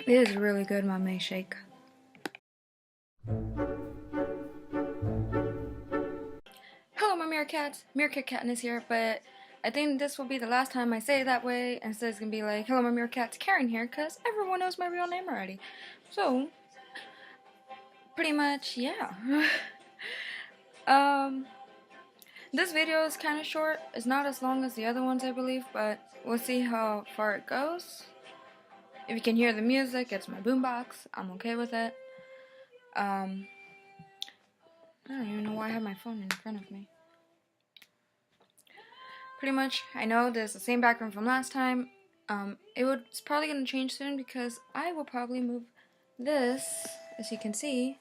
It is really good, my May shake. Hello, my meerkats. Meerkat Katniss here, but I think this will be the last time I say it that way. Instead, it's gonna be like, hello, my meerkats, Karen here, because everyone knows my real name already. So, pretty much, yeah. This video is kind of short. It's not as long as the other ones, I believe, but we'll see how far it goes. If you can hear the music, it's my boombox. I'm okay with it. I don't even know why I have my phone in front of me. Pretty much, I know there's the same background from last time. It's probably going to change soon because I will probably move this, as you can see,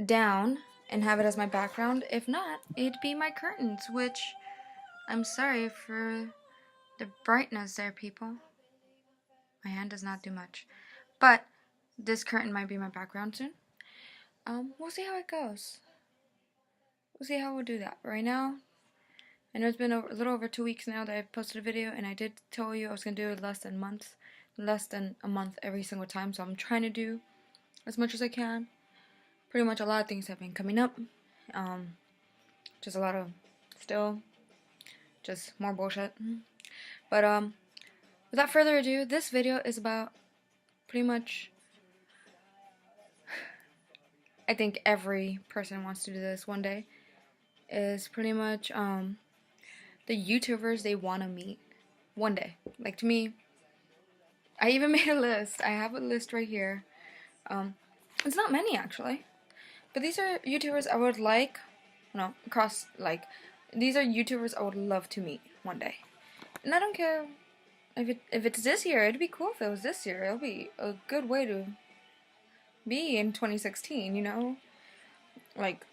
down and have it as my background. If not, it'd be my curtains, which I'm sorry for the brightness there, people. My hand does not do much. But this curtain might be my background soon. We'll see how it goes. We'll see how we'll do that. Right now, I know it's been a little over 2 weeks now that I've posted a video, and I did tell you I was going to do it less than a month every single time, so I'm trying to do as much as I can. Pretty much a lot of things have been coming up. Just a lot of, just more bullshit. But, without further ado, this video is about pretty much, I think every person wants to do this one day, is pretty much, the YouTubers they want to meet one day. Like, to me, I even made a list. I have a list right here. It's not many, actually. But these are YouTubers I would these are YouTubers I would love to meet one day. And I don't care if it's this year. It'd be cool if it was this year. It'll be a good way to be in 2016, you know? Like,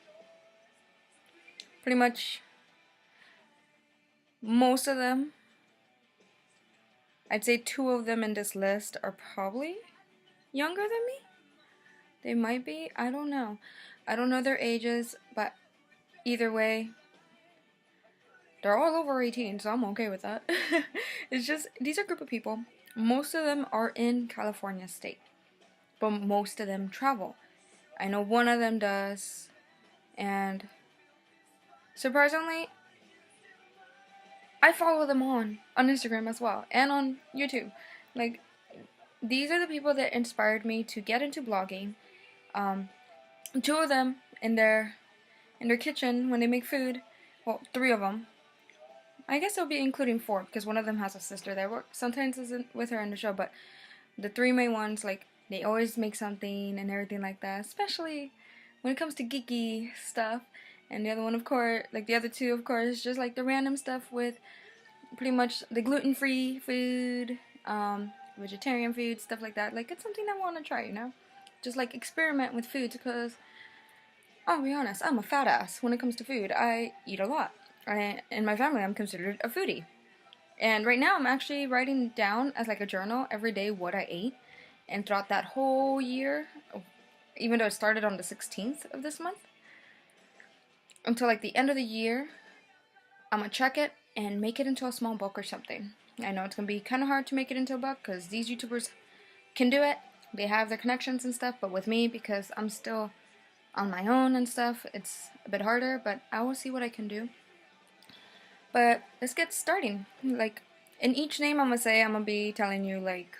pretty much most of them, I'd say 2 of them in this list are probably younger than me. They might be, I don't know. I don't know their ages, but either way, they're all over 18, so I'm okay with that. It's just, these are a group of people. Most of them are in California state, but most of them travel. I know one of them does, and surprisingly, I follow them on Instagram as well, and on YouTube. Like, these are the people that inspired me to get into blogging. 2 of them in their kitchen when they make food. Well, 3 of them. I guess it'll be including 4 because one of them has a sister that sometimes isn't with her in the show. But the 3 main ones, like, they always make something and everything like that. Especially when it comes to geeky stuff. And the other one, of course, like the other 2, of course, just like the random stuff with pretty much the gluten-free food, vegetarian food, stuff like that. Like, it's something I want to try, you know? Just like experiment with foods because, I'll be honest, I'm a fat ass when it comes to food. I eat a lot. In my family, I'm considered a foodie. And right now, I'm actually writing down as like a journal every day what I ate. And throughout that whole year, even though it started on the 16th of this month, until like the end of the year, I'm gonna check it and make it into a small book or something. I know it's gonna be kind of hard to make it into a book because these YouTubers can do it. They have their connections and stuff, but with me, because I'm still on my own and stuff, it's a bit harder, but I will see what I can do. But let's get starting. Like, in each name I'm gonna be telling you, like,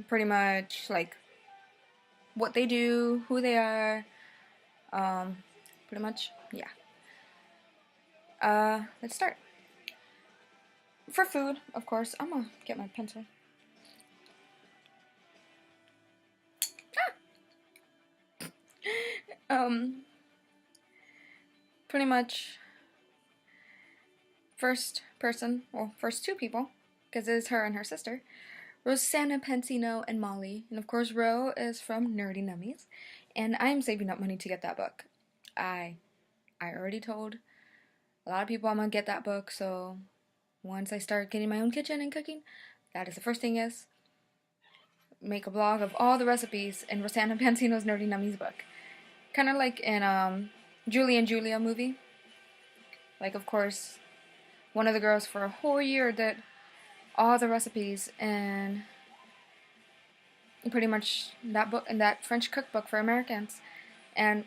pretty much, like, what they do, who they are, pretty much, yeah. Let's start. For food, of course, I'm gonna get my pencil. Pretty much, first 2 people, because it is her and her sister, Rosanna, Pansino, and Molly. And of course, Ro is from Nerdy Nummies, and I am saving up money to get that book. I already told a lot of people I'm gonna get that book, so once I start getting my own kitchen and cooking, that is the first thing is make a blog of all the recipes in Rosanna Pansino's Nerdy Nummies book. Kind of like in Julie and Julia movie. Like, of course, one of the girls for a whole year did all the recipes, and pretty much that book and that French cookbook for Americans. And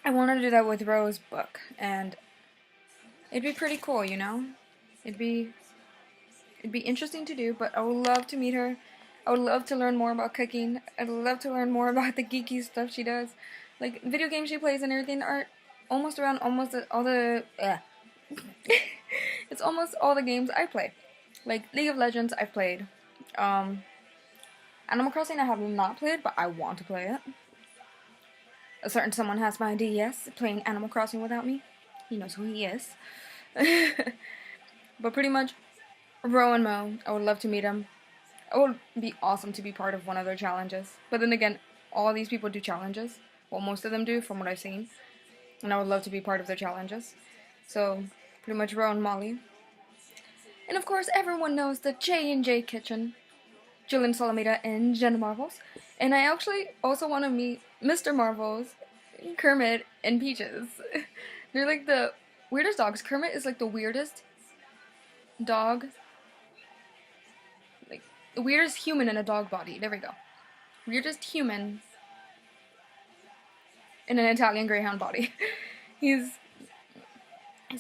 I wanted to do that with Rose's book, and it'd be pretty cool, you know? It'd be interesting to do, but I would love to meet her. I would love to learn more about cooking. I'd love to learn more about the geeky stuff she does. Like, video games she plays and everything are almost around all the it's almost all the games I play. Like, League of Legends, I've played. Animal Crossing, I have not played, but I want to play it. A certain someone has my DS playing Animal Crossing without me. He knows who he is. But pretty much, Ro and Mo, I would love to meet them. It would be awesome to be part of one of their challenges. But then again, all these people do challenges. Well, most of them do, from what I've seen. And I would love to be part of their challenges. So, pretty much Ro and Molly. And of course, everyone knows the J&J Kitchen. Julien Solomita and Jenna Marbles. And I actually also want to meet Mr. Marbles, Kermit, and Peaches. They're like the weirdest dogs. Kermit is like the weirdest dog. Like, the weirdest human in a dog body. There we go. Weirdest human in an Italian Greyhound body. He's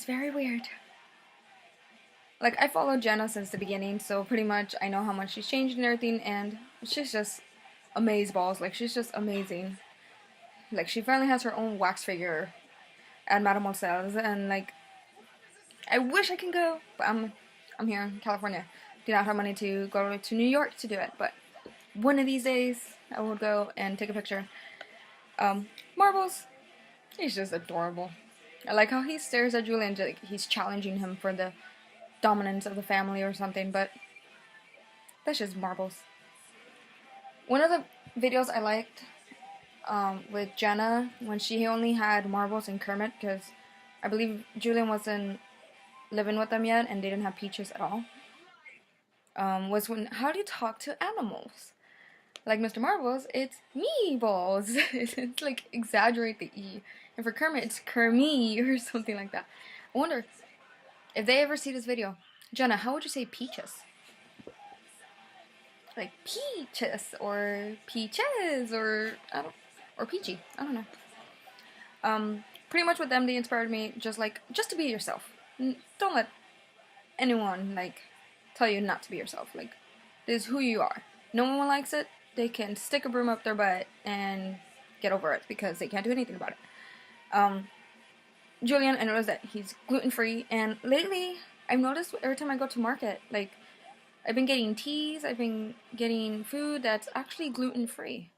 very weird. Like, I followed Jenna since the beginning, so pretty much I know how much she's changed and everything, and she's just amazeballs. Like, she's just amazing. Like, she finally has her own wax figure at Mademoiselle's, and like, I wish I can go, but I'm here in California. Do not have money to go to New York to do it, but one of these days I will go and take a picture. Marbles, he's just adorable. I like how he stares at Julien, like he's challenging him for the dominance of the family or something, but that's just Marbles. One of the videos I liked with Jenna, when she only had Marbles and Kermit, because I believe Julien wasn't living with them yet and they didn't have Peaches at all, was when, how do you talk to animals? Like Mr. Marbles, it's Meebles. It's like, exaggerate the E. And for Kermit, it's Kermie or something like that. I wonder if they ever see this video. Jenna, how would you say Peaches? Like Peaches or Peaches or Peachy. I don't know. Pretty much with them, they inspired me just to be yourself. Don't let anyone like tell you not to be yourself. Like, this is who you are. No one likes it. They can stick a broom up their butt and get over it because they can't do anything about it. Julien, I noticed that he's gluten-free, and lately I've noticed every time I go to market, like, I've been getting teas, I've been getting food that's actually gluten-free.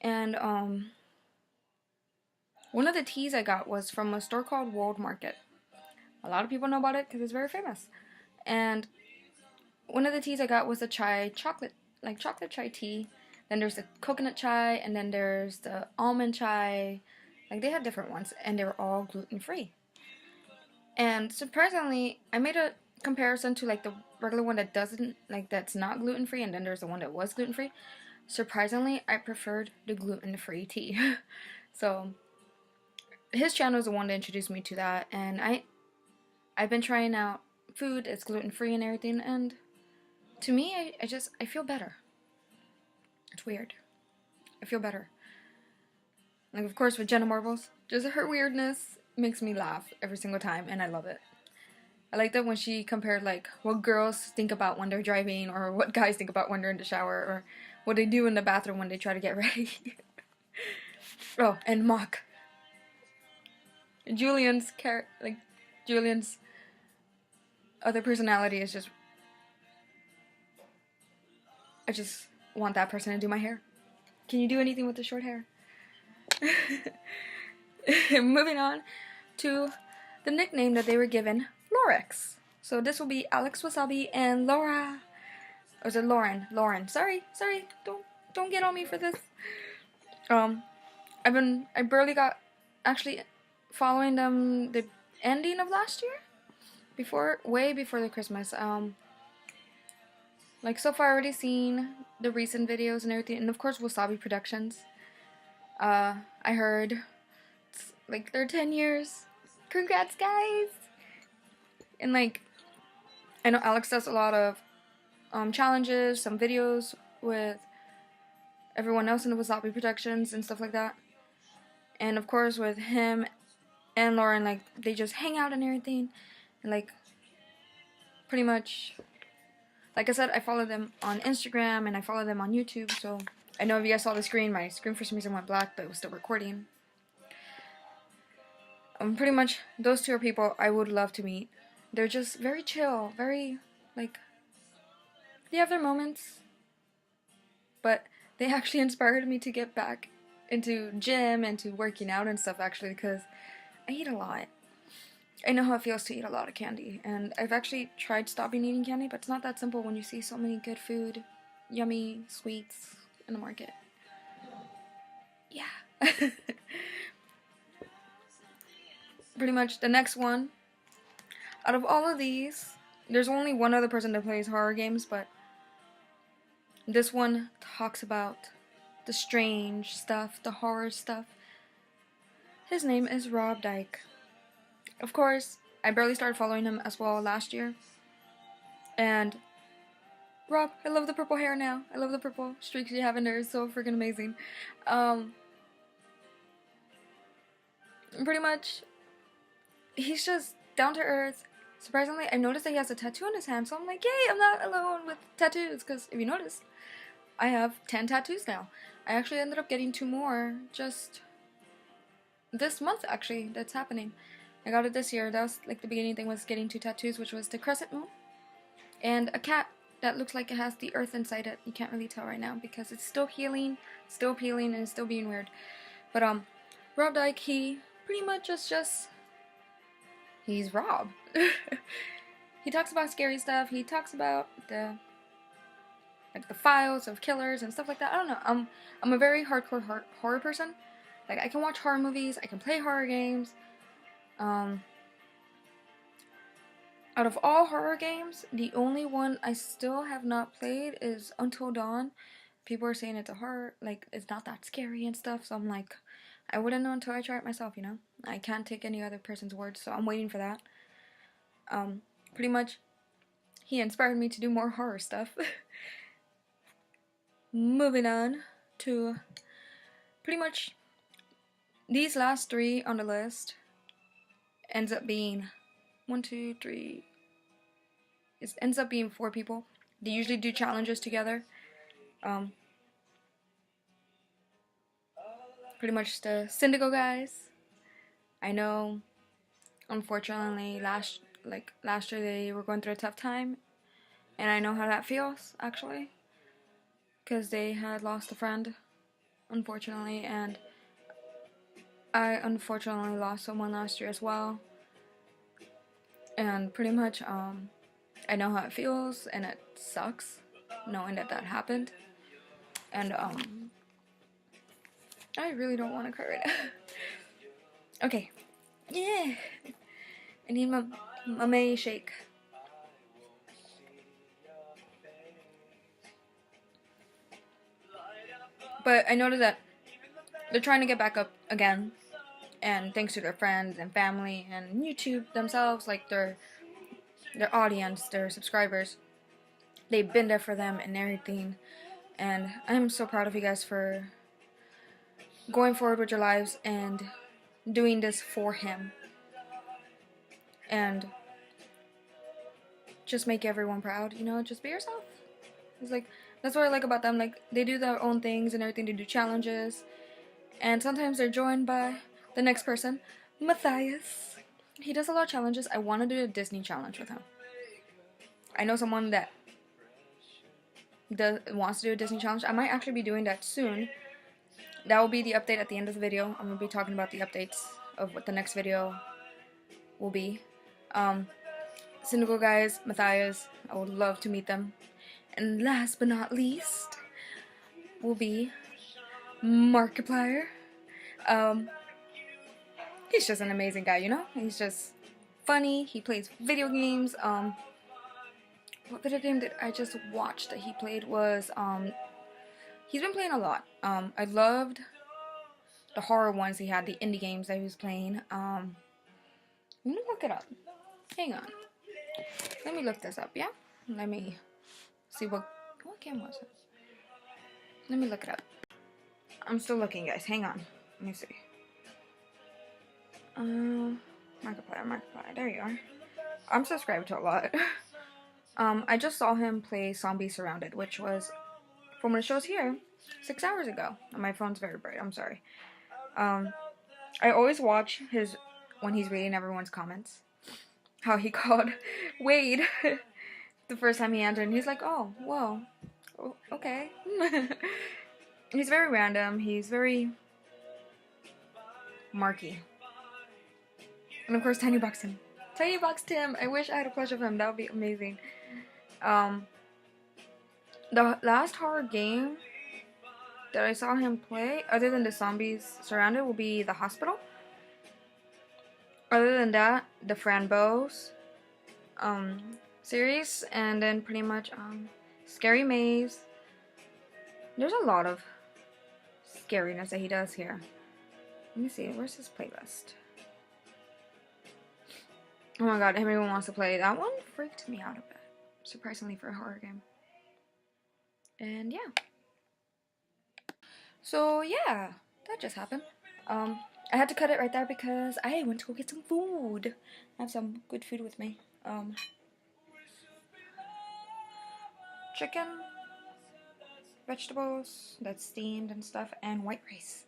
And one of the teas I got was from a store called World Market. A lot of people know about it because it's very famous. And one of the teas I got was the chocolate chai tea. Then there's the coconut chai, and then there's the almond chai. Like, they had different ones, and they were all gluten-free. And surprisingly, I made a comparison to like the regular one that doesn't, like, that's not gluten-free, and then there's the one that was gluten-free. Surprisingly, I preferred the gluten-free tea. So his channel is the one that introduced me to that, and I've been trying out food that's gluten-free and everything, and to me, I feel better. It's weird. I feel better. Like, of course, with Jenna Marbles, just her weirdness makes me laugh every single time, and I love it. I like that when she compared, like, what girls think about when they're driving, or what guys think about when they're in the shower, or what they do in the bathroom when they try to get ready. Oh, and Mock. Julien's other personality is just, I just want that person to do my hair. Can you do anything with the short hair? Moving on to the nickname that they were given, Lorix. So this will be Alex Wassabi and Laura. Or is it Lauren? Lauren. Sorry. Don't get on me for this. I barely got actually following them the ending of last year. Way before the Christmas. Like, so far, I already seen the recent videos and everything, and of course Wassabi Productions. I heard it's like they're 10 years. Congrats, guys! And like, I know Alex does a lot of challenges, some videos with everyone else in the Wassabi Productions and stuff like that. And of course with him and Lauren, like, they just hang out and everything. And like, pretty much, like I said, I follow them on Instagram and I follow them on YouTube. So I know if you guys saw the screen, my screen for some reason went black, but it was still recording. Pretty much, those two are people I would love to meet. They're just very chill, very, like, they have their moments, but they actually inspired me to get back into gym and to working out and stuff, actually, because I eat a lot. I know how it feels to eat a lot of candy, and I've actually tried stopping eating candy, but it's not that simple when you see so many good food, yummy sweets in the market. Yeah. Pretty much the next one, out of all of these, there's only one other person that plays horror games, but this one talks about the strange stuff, the horror stuff. His name is Dyke. Of course, I barely started following him as well last year. And Rob, I love the purple hair now. I love the purple streaks you have in there. It's so freaking amazing. Pretty much, he's just down to earth. Surprisingly, I noticed that he has a tattoo on his hand, so I'm like, yay, I'm not alone with tattoos. Because if you notice, I have 10 tattoos now. I actually ended up getting 2 more just this month, actually, that's happening. I got it this year. That was like the beginning thing, was getting 2 tattoos, which was the crescent moon and a cat that looks like it has the earth inside it. You can't really tell right now because it's still healing, still peeling, and it's still being weird. But Dyke, he pretty much is just, he's Rob. He talks about scary stuff. He talks about the files of killers and stuff like that. I don't know. I'm a very hardcore horror person. Like, I can watch horror movies. I can play horror games. Out of all horror games, the only one I still have not played is Until Dawn. People are saying it's a horror, like, it's not that scary and stuff, so I'm like, I wouldn't know until I try it myself, you know? I can't take any other person's words, so I'm waiting for that. Pretty much, he inspired me to do more horror stuff. Moving on to pretty much these last 3 on the list ends up being 1, 2, 3. It ends up being 4 people. They usually do challenges together. Pretty much the Cyndago guys. I know, unfortunately, last year they were going through a tough time, and I know how that feels, actually, because they had lost a friend, unfortunately, and I unfortunately lost someone last year as well. And pretty much, I know how it feels, and it sucks knowing that happened. And I really don't want to cry right now. Okay, yeah. I need my May shake. But I noticed that they're trying to get back up again, and thanks to their friends and family and YouTube themselves, like their audience, their subscribers, they've been there for them and everything. And I'm so proud of you guys for going forward with your lives and doing this for him. And just make everyone proud, you know, just be yourself. It's like, that's what I like about them. Like, they do their own things and everything. They do challenges, and sometimes they're joined by the next person, Matthias. He does a lot of challenges. I want to do a Disney challenge with him. I know someone that wants to do a Disney challenge. I might actually be doing that soon. That will be the update at the end of the video. I'm going to be talking about the updates of what the next video will be. Cyndago guys, Matthias, I would love to meet them. And last but not least will be Markiplier. He's just an amazing guy, you know? He's just funny. He plays video games. What video game did I just watch that he played was, he's been playing a lot. I loved the horror ones he had, the indie games that he was playing. Let me look it up. Hang on. Let me look this up, yeah? Let me see what game was it? Let me look it up. I'm still looking, guys. Hang on. Let me see. Markiplier. There you are. I'm subscribed to a lot. I just saw him play Zombie Surrounded, which was, from what it shows here, 6 hours ago. And my phone's very bright. I'm sorry. I always watch his when he's reading everyone's comments. How he called Wade the first time he entered, and he's like, "Oh, whoa, okay." He's very random. He's very Marky. And of course, Tiny Box Tim. Tiny Box Tim. I wish I had a plush of him. That would be amazing. The last horror game that I saw him play, other than the Zombies Surrounded, will be The Hospital. Other than that, the Frambo's series, and then pretty much Scary Maze. There's a lot of scariness that he does here. Let me see, where's his playlist? Oh my god, everyone wants to play. That one freaked me out a bit, surprisingly, for a horror game. And yeah. So yeah, that just happened. I had to cut it right there because I went to go get some food. I have some good food with me. Chicken, vegetables that's steamed and stuff, and white rice.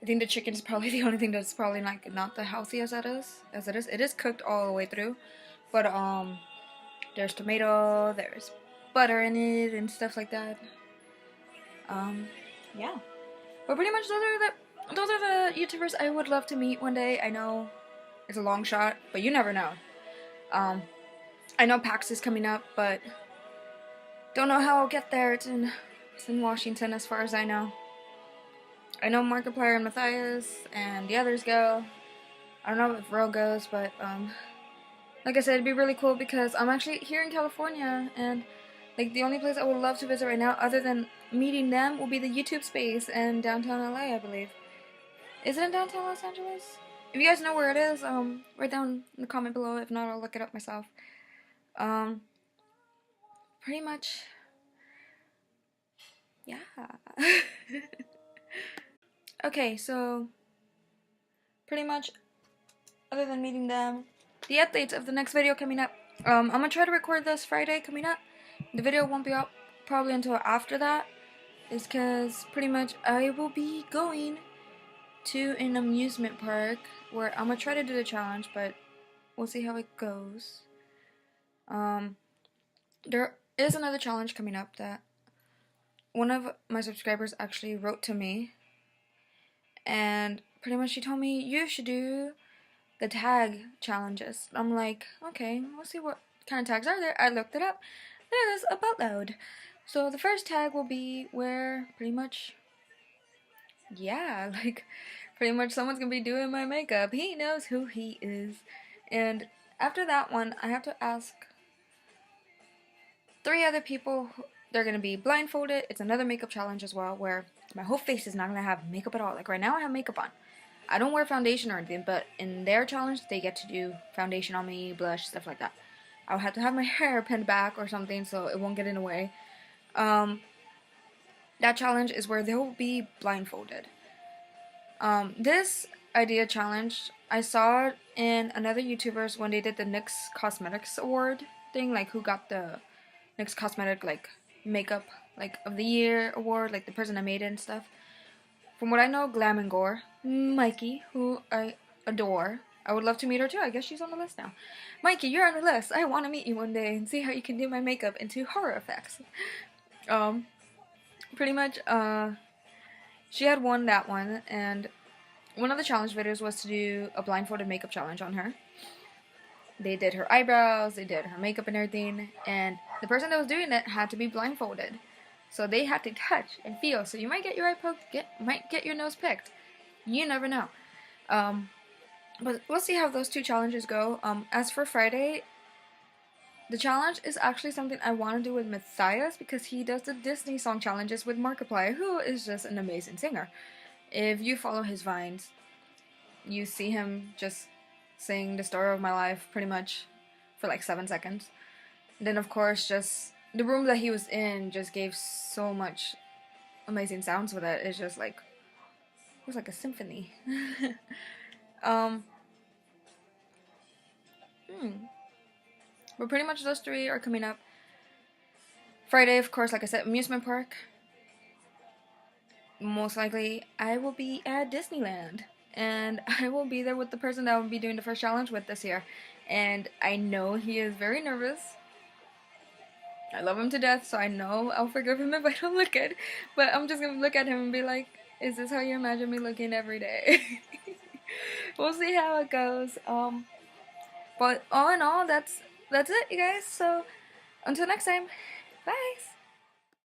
I think the chicken is probably the only thing that's probably like not the healthiest it is. It is cooked all the way through, but there's tomato, there's butter in it and stuff like that. Yeah. But pretty much those are the YouTubers I would love to meet one day. I know it's a long shot, but you never know. I know PAX is coming up, but don't know how I'll get there. It's in Washington, as far as I know. I know Markiplier and Matthias and the others go. I don't know if Ro goes, but like I said, it'd be really cool because I'm actually here in California, and like the only place I would love to visit right now, other than meeting them, will be the YouTube space in downtown LA, I believe. Is it in downtown Los Angeles? If you guys know where it is, write down in the comment below. If not, I'll look it up myself. Pretty much, yeah. Okay, so pretty much, other than meeting them, the updates of the next video coming up. I'm gonna try to record this Friday coming up. The video won't be up probably until after that. Is because pretty much I will be going to an amusement park where I'm gonna try to do the challenge, but we'll see how it goes. There is another challenge coming up that one of my subscribers actually wrote to me, and pretty much she told me you should do the tag challenges. I'm like, okay, we'll see what kind of tags are there. I looked it up. There's a boatload. So the first tag will be where pretty much, yeah, like pretty much someone's gonna be doing my makeup. He knows who he is. And after that one, I have to ask 3 other people. They're gonna be blindfolded. It's another makeup challenge as well, where my whole face is not gonna have makeup at all. Like right now I have makeup on. I don't wear foundation or anything, but in their challenge they get to do foundation on me, blush, stuff like that. I'll have to have my hair pinned back or something so it won't get in the way. That challenge is where they'll be blindfolded. This idea challenge, I saw it in another YouTubers when they did the NYX Cosmetics Award thing, like who got the NYX Cosmetic like makeup like of the year award, like the person that made it and stuff. From what I know, Glam&Gore, Mykie, who I adore. I would love to meet her too. I guess she's on the list now. Mykie, you're on the list. I want to meet you one day and see how you can do my makeup into horror effects. Pretty much, she had won that one, and one of the challenge videos was to do a blindfolded makeup challenge on her. They did her eyebrows, they did her makeup and everything, and the person that was doing it had to be blindfolded. So they had to touch and feel. So you might get your eye poked, might get your nose picked. You never know. But we'll see how those 2 challenges go. As for Friday, the challenge is actually something I want to do with Matthias, because he does the Disney song challenges with Markiplier, who is just an amazing singer. If you follow his vines, you see him just sing the story of my life pretty much for like 7 seconds. And then of course just the room that he was in just gave so much amazing sounds with it. It's just like, it was like a symphony. um, But pretty much those 3 are coming up. Friday, of course, like I said, amusement park. Most likely, I will be at Disneyland. And I will be there with the person that I will be doing the first challenge with this year. And I know he is very nervous. I love him to death, so I know I'll forgive him if I don't look good. But I'm just gonna look at him and be like, is this how you imagine me looking every day? We'll see how it goes. But all in all, that's it, you guys. So until next time, bye.